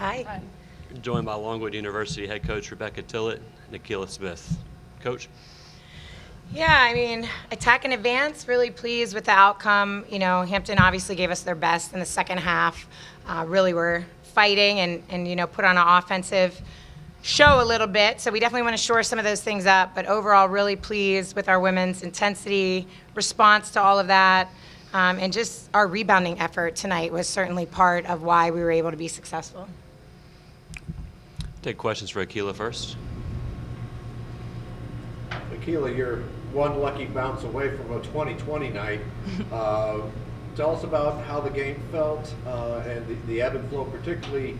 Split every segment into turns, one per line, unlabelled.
Hi.
Hi.
Joined by Longwood University head coach Rebecca Tillett and Akila Smith. Coach?
Yeah, I mean, attack and advance, really pleased with the outcome. You know, Hampton obviously gave us their best in the second half. Really were fighting and, you know, put on an offensive show a little bit. So we definitely want to shore some of those things up. But overall, really pleased with our women's intensity, response to all of that. And just our rebounding effort tonight was certainly part of why we were able to be successful.
Take questions for Akila first.
Akila, you're one lucky bounce away from a 2020 night. Tell us about how the game felt and the ebb and flow, particularly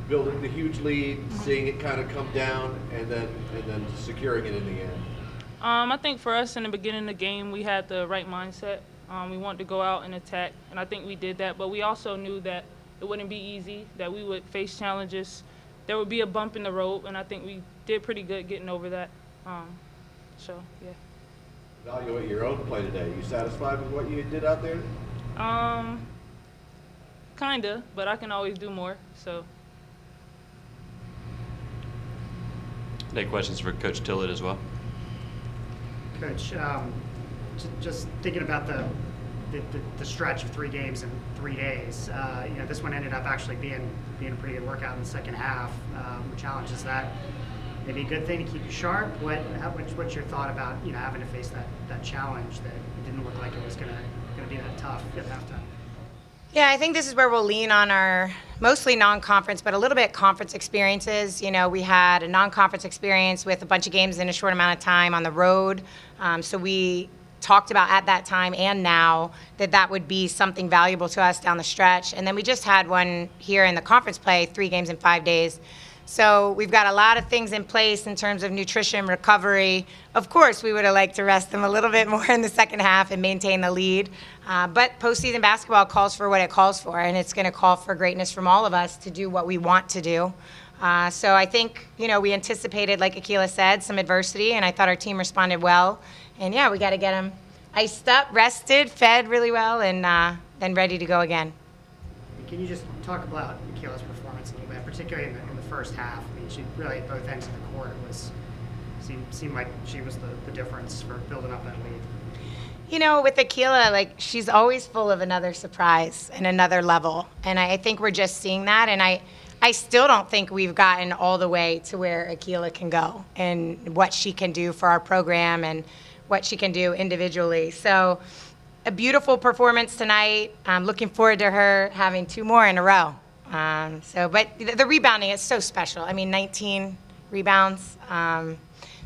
building the huge lead, seeing it kind of come down, and then securing it in the end.
I think for us in the beginning of the game, we had the right mindset. We wanted to go out and attack, and I think we did that. But we also knew that it wouldn't be easy, that we would face challenges. There would be a bump in the road, and I think we did pretty good getting over that. So, yeah.
Evaluate your own play today. You satisfied with what you did out there?
Kinda, but I can always do more. So.
Take questions for Coach Tillett as well.
Coach, just thinking about the stretch of 3 games in 3 days, you know, this one ended up actually being a pretty good workout in the second half. Challenge is that maybe a good thing to keep you sharp? What's your thought about, you know, having to face that challenge that it didn't look like it was gonna be that tough at halftime?
Yeah, I think this is where we'll lean on our mostly non-conference, but a little bit conference experiences. You know, we had a non-conference experience with a bunch of games in a short amount of time on the road. So we talked about at that time and now that would be something valuable to us down the stretch. And then we just had one here in the conference play, 3 games in 5 days. So we've got a lot of things in place in terms of nutrition, recovery. Of course, we would have liked to rest them a little bit more in the second half and maintain the lead. But postseason basketball calls for what it calls for, and it's going to call for greatness from all of us to do what we want to do. So I think, you know, we anticipated, like Akila said, some adversity, and I thought our team responded well. And, yeah, we got to get them iced up, rested, fed really well, and then ready to go again.
Can you just talk about Akila's performance a little bit, particularly in the first half? I mean, she really at both ends of the court seemed like she was the difference for building up that lead.
You know, with Akila, like, she's always full of another surprise and another level. And I think we're just seeing that. And I still don't think we've gotten all the way to where Akila can go and what she can do for our program and what she can do individually. So a beautiful performance tonight. I'm looking forward to her having 2 more in a row. But the rebounding is so special. I mean, 19 rebounds,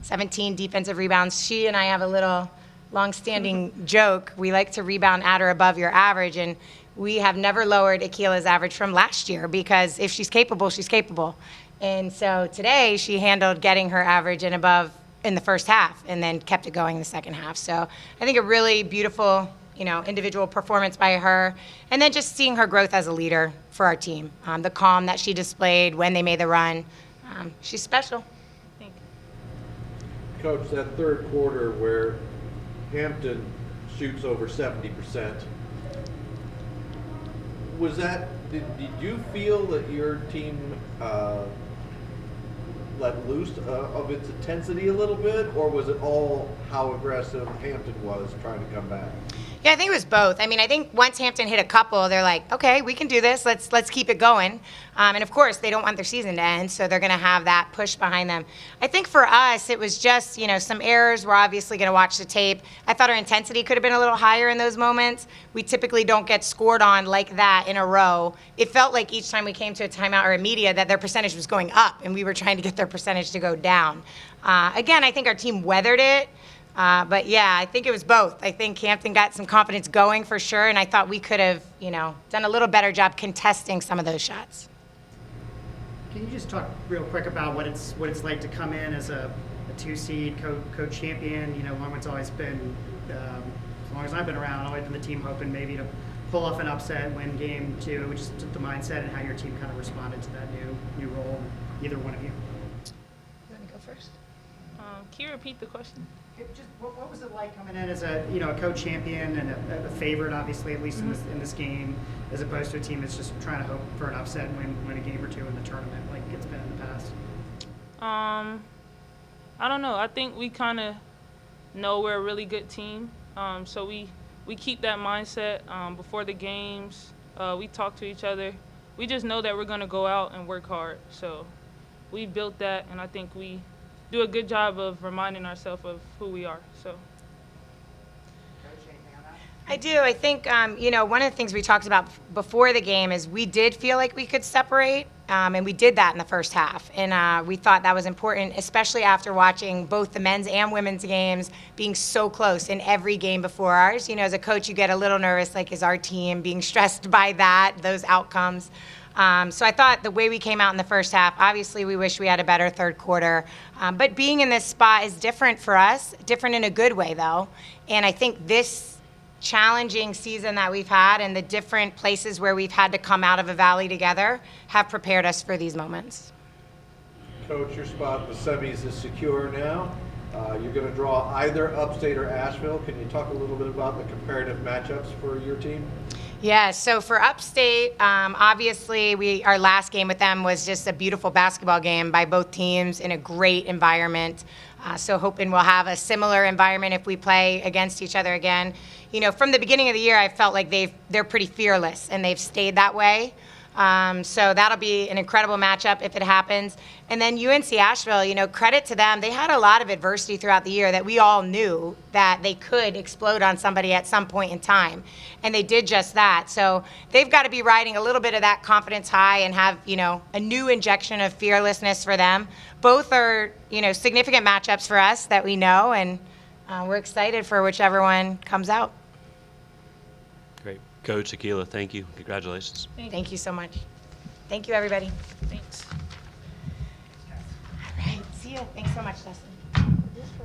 17 defensive rebounds. She and I have a little long-standing joke. We like to rebound at or above your average, and we have never lowered Akila's average from last year because if she's capable, she's capable. And so today she handled getting her average and above in the first half and then kept it going in the second half. So I think a really beautiful, you know, individual performance by her. And then just seeing her growth as a leader for our team. The calm that she displayed when they made the run. She's special.
Thank you.
Coach, that third quarter where Hampton shoots over 70%, was that, did you feel that your team let loose of its intensity a little bit, or was it all how aggressive Hampton was trying to come back?
Yeah, I think it was both. I mean, I think once Hampton hit a couple, they're like, okay, we can do this. Let's keep it going. And of course, they don't want their season to end, so they're going to have that push behind them. I think for us, it was just, you know, some errors. We're obviously going to watch the tape. I thought our intensity could have been a little higher in those moments. We typically don't get scored on like that in a row. It felt like each time we came to a timeout or a media that their percentage was going up, and we were trying to get their percentage to go down. Again, I think our team weathered it. But yeah, I think it was both. I think Hampton got some confidence going for sure, and I thought we could have, you know, done a little better job contesting some of those shots.
Can you just talk real quick about what it's like to come in as a 2-seed co-champion? You know, Longwood's always been, as long as I've been around, always been the team hoping maybe to pull off an upset, win game 2, which is the mindset and how your team kind of responded to that new role. Either one of you.
You want to go first?
Can you repeat the question?
Just what was it like coming in as a a co-champion and a favorite, obviously, at least in this game, as opposed to a team that's just trying to hope for an upset and win a game or two in the tournament like it's been in the past?
I don't know. I think we kind of know we're a really good team, so we keep that mindset before the games. We talk to each other. We just know that we're going to go out and work hard. So we built that, and I think we do a good job of reminding ourselves of who we are. So.
I do. I think, one of the things we talked about before the game is we did feel like we could separate, and we did that in the first half. And we thought that was important, especially after watching both the men's and women's games being so close in every game before ours. As a coach, you get a little nervous, like, is our team being stressed by that, those outcomes? So I thought the way we came out in the first half, obviously we wish we had a better third quarter. But being in this spot is different for us, different in a good way, though. And I think this challenging season that we've had and the different places where we've had to come out of a valley together have prepared us for these moments.
Coach, your spot in the semis is secure now. You're going to draw either Upstate or Asheville. Can you talk a little bit about the comparative matchups for your team?
Yeah, so for Upstate, obviously our last game with them was just a beautiful basketball game by both teams in a great environment. So hoping we'll have a similar environment if we play against each other again. From the beginning of the year, I felt like they're pretty fearless, and they've stayed that way. So that'll be an incredible matchup if it happens. And then UNC Asheville, credit to them. They had a lot of adversity throughout the year that we all knew that they could explode on somebody at some point in time. And they did just that. So they've got to be riding a little bit of that confidence high and have, a new injection of fearlessness for them. Both are, significant matchups for us that we know, and we're excited for whichever one comes out.
Great. Coach Akila, thank you. Congratulations.
Thank you so much. Thank you, everybody.
Thanks.
All right. See you. Thanks so much, Dustin.